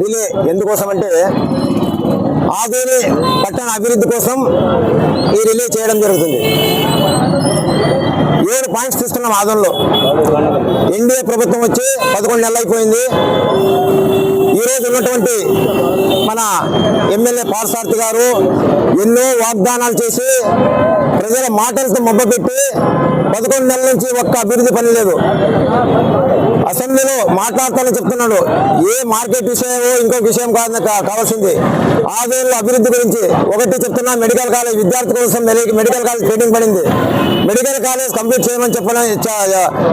Relay ఎందుకోసం అంటే ఆదోని పట్టణ అభివృద్ధి కోసం ఈ రిలే చేయడం జరుగుతుంది. 7 పాయింట్స్ తీసుకున్నాం ఆదోనిలో. ఎన్డీఏ ప్రభుత్వం వచ్చి 11 నెలలు అయిపోయింది. ఈరోజు ఉన్నటువంటి మన ఎమ్మెల్యే పార్సార్థి గారు ఎన్నో వాగ్దానాలు చేసి ప్రజల మాటలతో మొబ్బపెట్టి 11 నెలల నుంచి ఒక్క అభివృద్ధి పని లేదు. అసెంబ్లీలో మాట్లాడతానని చెప్తున్నాడు. ఏ మార్కెట్ విషయమో ఇంకొక విషయం కావాల్సింది ఆదోనిలో అభివృద్ధి గురించి ఒకటి చెప్తున్నా. మెడికల్ కాలేజ్ విద్యార్థి కోసం మెడికల్ కాలేజ్ ట్రైనింగ్ పడింది. మెడికల్ కాలేజ్ కంప్లీట్ చేయమని చెప్పని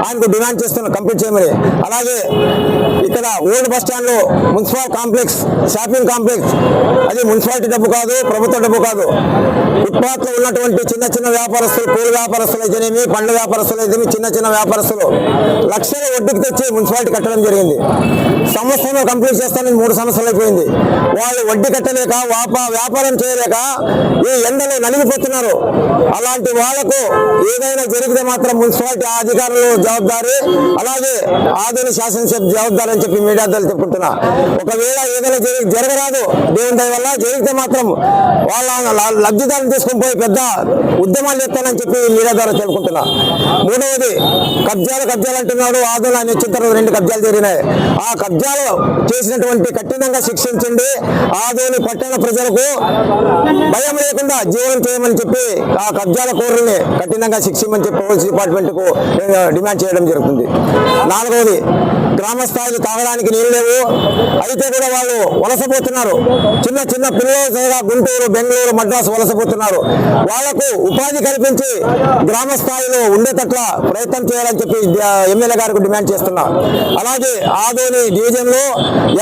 ఆయనకు డిమాండ్ చేస్తున్నా, కంప్లీట్ చేయమని. అలాగే ఇక్కడ ఓల్డ్ బస్ స్టాండ్ లో మున్సిపల్ కాంప్లెక్స్, షాపింగ్ కాంప్లెక్స్, అది మున్సిపాలిటీ డబ్బు కాదు, ప్రభుత్వ డబ్బు కాదు. ఫుట్పాత్ లో ఉన్నటువంటి చిన్న చిన్న వ్యాపారస్తులు, పూల వ్యాపారస్తులు అయితేనేమి, పండ్ల వ్యాపారస్తులు అయితేనేమి, చిన్న చిన్న వ్యాపారస్తులు లక్షల వడ్డీకి తెచ్చి మున్సిపాలిటీ కట్టడం జరిగింది. సంవత్సరంలో కంప్లీట్ చేస్తానని 3 సంవత్సరాలు అయిపోయింది. వాళ్ళు వడ్డీ కట్టలేక వ్యాపారం చేయలేక ఈ ఎండలో నలిగిపోతున్నారు. అలాంటి వాళ్లకు ఏదైనా జరిగితే మాత్రం మున్సిపాలిటీ అధికారులు జవాబారి, అలాగే ఆదోని శాసనసభ జవాబారి అని చెప్పి మీడియా ద్వారా చెప్పుకుంటున్నా. ఒకవేళ ఏదైనా జరగరాదు, దేవుని దయ వల్ల జరిగితే మాత్రం వాళ్ళ లబ్ధిదారులు తీసుకుని పోయి పెద్ద ఉద్యమాలు చేస్తానని చెప్పి మీడియా ద్వారా తెలుపుకుంటున్నా. మూడవది కబ్జాలు అంటున్నాడు. ఆదోని ఆయన వచ్చిన తర్వాత 2 కబ్జాలు జరిగినాయి. ఆ కబ్జాలు చేసినటువంటి కఠినంగా శిక్షించండి, ఆదోని పట్టణ ప్రజలకు భయం లేకుండా జీవనం చేయమని చెప్పి ఆ కబ్జాల కోరుల్ని కఠినంగా శిక్షించమని చెప్పి పోలీస్ డిపార్ట్మెంట్ కు డిమాండ్ చేయడం జరుగుతుంది. 4వది గ్రామ స్థాయిలో తాగడానికి నీళ్ళు లేవు, అయితే కూడా వాళ్ళు వలసపోతున్నారు. చిన్న చిన్న పిల్లలు గుంటూరు, బెంగళూరు, మద్రాసు వలసపోతున్నారు. వాళ్లకు ఉపాధి కల్పించి గ్రామ స్థాయిలో ఉండేటట్ల ప్రయత్నం చేయాలని చెప్పి ఎమ్మెల్యే గారికి డిమాండ్ చేస్తున్నా. అలాగే ఆదోని డివిజన్ లో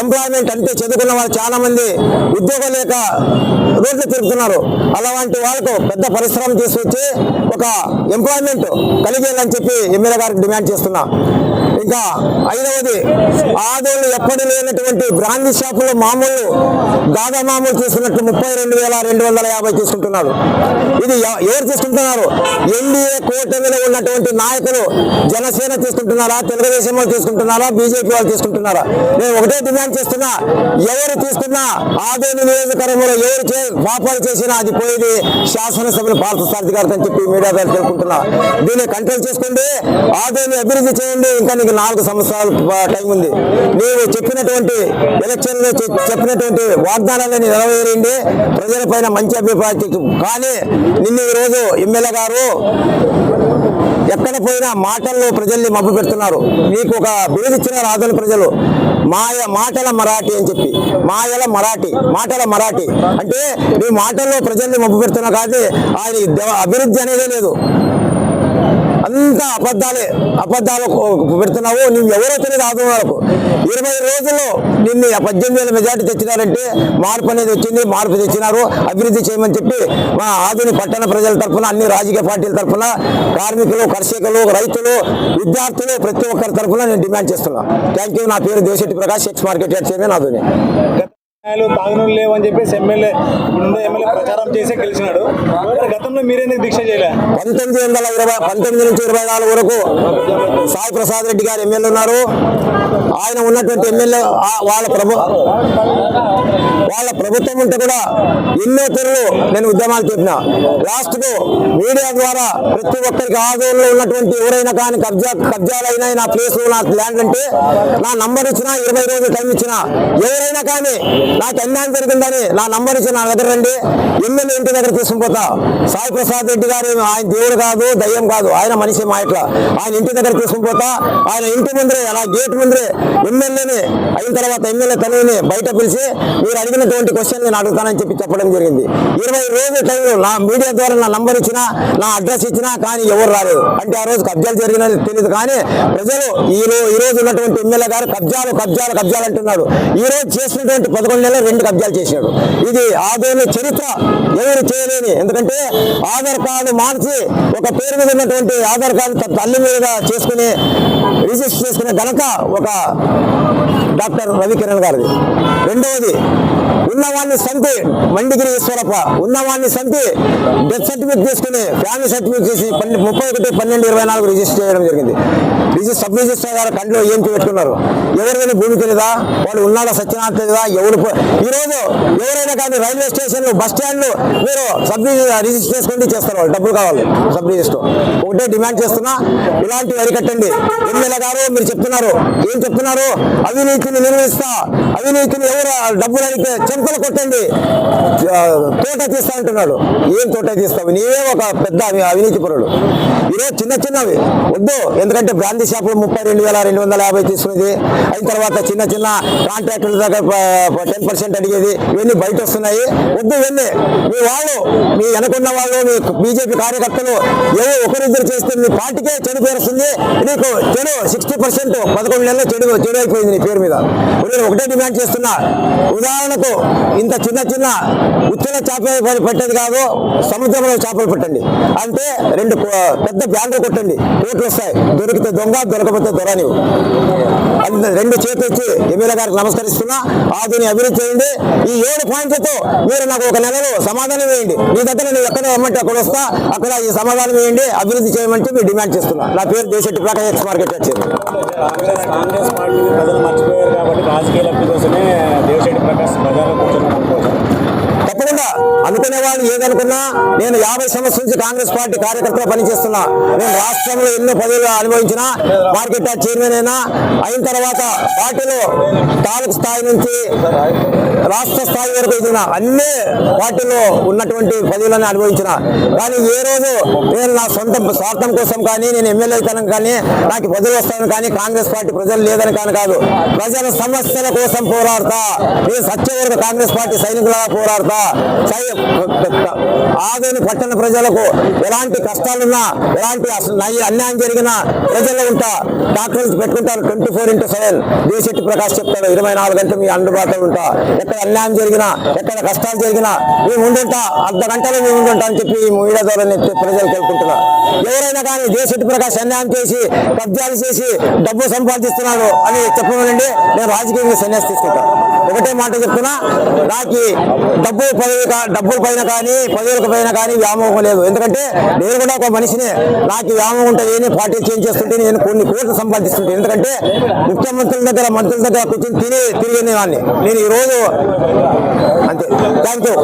ఎంప్లాయ్మెంట్ అంటే చదువుకున్న వాళ్ళు చాలా మంది ఉద్యోగం లేక రోడ్లు తిరుగుతున్నారు. అలాంటి వాళ్ళకు పెద్ద పరిశ్రమ తీసుకొచ్చి ఒక ఎంప్లాయ్మెంట్ కలిగేయాలని చెప్పి ఎమ్మెల్యే గారికి డిమాండ్ చేస్తున్నా. ఇంకా 5వది ఆదోని ఎప్పటి లేనటువంటి బ్రాండీ షాపులో మామూలు దాదా మామూలు తీసుకున్నట్టు 32,250 తీసుకుంటున్నారు. ఇది ఎవరు తీసుకుంటున్నారు? ఎన్డీఏ కూటమిలో ఉన్నటువంటి నాయకులు, జనసేన తీసుకుంటున్నారా, తెలుగుదేశం వాళ్ళు తీసుకుంటున్నారా, బీజేపీ వాళ్ళు తీసుకుంటున్నారా? నేను ఒకటే డిమాండ్ చేస్తున్నా, ఎవరు తీసుకున్నా ఆదోని నియోజకవర్గంలో ఎవరు పాపాలు చేసినా అది పోయేది శాసనసభ్యులు పార్థసారథి గారు అని చెప్పి మీడియా ద్వారా తెలుపుకుంటున్నా. దీన్ని కంట్రోల్ చేసుకోండి, ఆదోని అభివృద్ధి చేయండి. ఇంకా నీకు 4 సంవత్సరాల టైం ఉంది. నీవు చెప్పినటువంటి ఎలక్షన్ లో చెప్పినటువంటి వాగ్దానాలని నెరవేరండి, ప్రజల పైన మంచి అభిప్రాయం. కానీ నిన్న ఈ రోజు ఎమ్మెల్యే గారు ఎక్కడ పోయినా మాటల్లో ప్రజల్ని మభ్య పెడుతున్నారు. మీకు ఒక బిరుదు ఇచ్చినారు ఆదోని ప్రజలు, మాటల మరాఠీ అని చెప్పి. మాటల మరాఠీ అంటే నీ మాటల్లో ప్రజల్ని మభ్య పెడుతున్నావు కాదు, ఆయన అభివృద్ధి అనేదే లేదు. అంతా అబద్ధాలు పెడుతున్నావు. నువ్వు ఎవరో తెలియదు ఆదోని వాళ్ళకు. 20 రోజుల్లో నిన్ను 18,000 మెజార్టీ తెచ్చినారంటే మార్పు అనేది వచ్చింది, మార్పు తెచ్చినారు. అభివృద్ధి చేయమని చెప్పి మా ఆదోని పట్టణ ప్రజల తరఫున, అన్ని రాజకీయ పార్టీల తరఫున, కార్మికులు, కర్షకులు, రైతులు, విద్యార్థులు ప్రతి ఒక్కరి తరఫున నేను డిమాండ్ చేస్తున్నా. Thank you. నా పేరు Desetti Prakash, ex market yard chairman Adoni. తాగునీళ్ళు లేవని చెప్పేసి ఎమ్మెల్యే ప్రచారం చేసి గెలిచినాడు. గతంలో మీరేందుకు దీక్ష చేయలే? 1920 నుంచి 24 వరకు సాయి ప్రసాద్ రెడ్డి గారు ఎమ్మెల్యే ఉన్నారు. ఆయన ఉన్నటువంటి ఎమ్మెల్యే వాళ్ళ ప్రభుత్వం ఉంటే కూడా ఎన్నో తెరలు నేను ఉద్యమాలు చెప్పిన. లాస్ట్ కు మీడియా ద్వారా ప్రతి ఒక్కరికి ఆదోళనలో ఉన్నటువంటి ఎవరైనా కానీ కబ్జాలైనా నా ప్లేస్ లో, నా ల్యాండ్ అంటే నా నంబర్ ఇచ్చినా, 20 రోజులు టైం ఇచ్చినా, ఎవరైనా కానీ నాకు అన్యాయం జరిగిందని నా నంబర్ ఇచ్చి నా దగ్గర రండి, ఎమ్మెల్యే ఇంటి దగ్గర తీసుకుని పోతా. సాయి ప్రసాద్ రెడ్డి గారు ఆయన దేవుడు కాదు, దయ్యం కాదు, ఆయన మనిషి మా ఇట్లా. ఆయన ఇంటి దగ్గర తీసుకుని పోతా. ఆయన ఇంటి ముందరే, అలా గేట్ ముందరే ఎమ్మెల్యేని అయిన తర్వాత ఎమ్మెల్యే తనని బయట పిలిచి మీరు అడిగినటువంటి క్వశ్చన్ నేను అడుగుతానని చెప్పి చెప్పడం జరిగింది. 20 రోజుల టైంలో నా మీడియా ద్వారా నా నంబర్ ఇచ్చినా, నా అడ్రస్ ఇచ్చినా కానీ ఎవరు రాలేదు. అంటే ఆ రోజు కబ్జాలు జరిగినది తెలియదు. కానీ ప్రజలు ఈ రోజు ఉన్నటువంటి ఎమ్మెల్యే గారు కబ్జాలు అంటున్నాడు. ఈ రోజు చేసినటువంటి 11 నెలలు 2 కబ్జాలు చేశాడు. ఇది ఆదోని చరిత్ర ఎవరు చేయలేని. ఎందుకంటే ఆధార్ కార్డు మార్చి ఒక పేరు మీద ఉన్నటువంటి ఆధార్ కార్డు తల్లి మీద చేసుకుని రిజిస్టర్ చేసుకునే ఘనత ఒక డాక్టర్ రవికిరణ్ గారిది. రెండవది ఉన్నవాడిని సంపి మండిగిరి ఈశ్వరప్ప ఉన్నవాడిని సంపి డెత్ సర్టిఫికేట్ తీసుకుని ఫ్యామిలీ సర్టిఫికేట్ చేసి 31/12/24 రిజిస్టర్ చేయడం జరిగింది. సబ్ రిజిస్టర్ గారు కంట్లో ఏం పెట్టుకున్నారు? ఎవరికైనా భూమి తెలియదా? వాడు ఉన్నాడా సత్యనారాయణ తెలియదా? ఈరోజు ఎవరైనా కానీ రైల్వే స్టేషన్లు బస్ స్టాండ్లు మీరు సబ్ రిజిస్టర్ చేసుకుంటే చేస్తారు, వాళ్ళు డబ్బులు కావాలి సబ్ రిజిస్టర్. ఒకటే డిమాండ్ చేస్తున్నా, ఇలాంటివి అరికట్టండి. ఎమ్మెల్యే గారు మీరు చెప్తున్నారు, ఏం చెప్తున్నారు? అవినీతిని నిర్వహిస్తా, అవినీతిని ఎవరు డబ్బులు అడిగితే చెంపలు కొట్టండి, తోట తీస్తా అంటున్నాడు. ఏం తోట తీస్తావు? నీవే ఒక పెద్ద అవినీతి పరుడు. ఈరోజు చిన్న చిన్నవి వద్దు, ఎందుకంటే బ్రాందీ షాపులు 32,250 తీసుకునేది, అయిన తర్వాత చిన్న చిన్న కాంట్రాక్టుల దగ్గర 10% అడిగేది, ఇవన్నీ బయట వస్తున్నాయి. వద్దు, ఇవన్నీ మీ వాళ్ళు, మీ వెనకున్న వాళ్ళు, మీ బీజేపీ కార్యకర్తలు ఎవరు ఒకరిద్దరు చేస్తే మీ పార్టీకే చెడు పేరు వస్తుంది. నీకు చెడు 60% 11 నెలల్లో చెడు అయిపోయింది నీ పేరు మీద. నేను ఒకటే డిమాండ్ చేస్తున్నా, ఉదాహరణకు ఇంత చిన్న చిన్న ఉత్తర చేపలు పెట్టేది కాదు, సముద్రంలో చేపలు పెట్టండి అంటే 2 పెద్ద బ్యాంకులు కొట్టండి, కోట్లు వస్తాయి. దొరికితే దొంగ, దొరకపోతే దొరని. 2 చేతులు ఇచ్చి ఎమ్మెల్యే గారికి నమస్కరిస్తున్నా. ఆదిని అభివృద్ధి చేయండి. ఈ 7 పాయింట్లతో మీరు నాకు 1 నెలలో సమాధానం వేయండి. మీ దగ్గర నేను ఎక్కడ రమ్మంటే అక్కడ వస్తా, అక్కడ ఈ సమాధానం వేయండి, అభివృద్ధి చేయమంటే మీరు డిమాండ్ చేస్తున్నా. నా పేరు దేశెట్టి ప్రకాష్, ఎక్స్ మార్కెట్ వచ్చేది. కాంగ్రెస్ పార్టీని ప్రజలు మర్చిపోయారు కాబట్టి రాజకీయ లబ్ధి కోసమే దేశెట్టి ప్రకాష్ ప్రజల్లో కూర్చున్నాను అనుకోవచ్చు. తప్పకుండా అనుకునే వాళ్ళు ఏదనుకున్నా, నేను 50 సంవత్సరాల నుంచి కాంగ్రెస్ పార్టీ కార్యకర్తగా పనిచేస్తున్నా. నేను రాష్ట్రంలో ఎన్నో పదవులు అనుభవించిన, మార్కెట్ యార్డ్ చైర్మన్ అయిన తర్వాత పార్టీలో తాలూకు స్థాయి నుంచి రాష్ట్ర స్థాయి వరకు ఎదిగిన అన్ని పార్టీలో ఉన్నటువంటి పదవులను అనుభవించిన. కానీ ఏ రోజు నేను నా సొంత స్వార్థం కోసం కానీ, నేను ఎమ్మెల్యే అవుతాను కానీ, నాకు పదవులు వస్తాను కానీ, కాంగ్రెస్ పార్టీ ప్రజలు లేదని కానీ కాదు, ప్రజల సమస్యల కోసం పోరాడతా. నేను సత్య వరకు కాంగ్రెస్ పార్టీ సైనికులుగా పోరాడతా. ఆదోని పట్టణ ప్రజలకు ఎలాంటి కష్టాలున్నా, ఎలాంటి అన్యాయం జరిగినా ప్రజల్లో ఉంటా. డాక్టర్లు పెట్టుకుంటారు 24/7. దేశెట్టి ప్రకాష్ చెప్తాడు 24 గంటలు మీ అందుబాటులో ఉంటా. ఎక్కడ అన్యాయం జరిగినా, ఎక్కడ కష్టాలు జరిగినా మేము ముందుంటా, అర్ధ గంటలో మేము ముందుంటా అని చెప్పి మీడియా ద్వారా ప్రజలు తెలుపుకుంటున్నా. ఎవరైనా కానీ దేశెట్టి ప్రకాష్ అన్యాయం చేసి, కబ్జాలు చేసి డబ్బు సంపాదిస్తున్నాడు అని చెప్పమనండి, నేను రాజకీయంగా సన్యాసి తీసుకుంటాను. ఒకటే మాట చెప్తున్నా, నాకు డబ్బుల పైన కానీ, పదవుల పైన కానీ వ్యామోహం లేదు. ఎందుకంటే నేను కూడా ఒక మనిషిని, నాకు వ్యామోహం ఉంటుంది. నేను పార్టీ చేంజ్ చేస్తుంటే నేను కొన్ని కోట్లు సంపాదిస్తుంటాను. ఎందుకంటే ముఖ్యమంత్రుల దగ్గర, మంత్రుల దగ్గర కూర్చొని తిరిగిన వాడిని నేను ఈరోజు. అంతే. Thank you.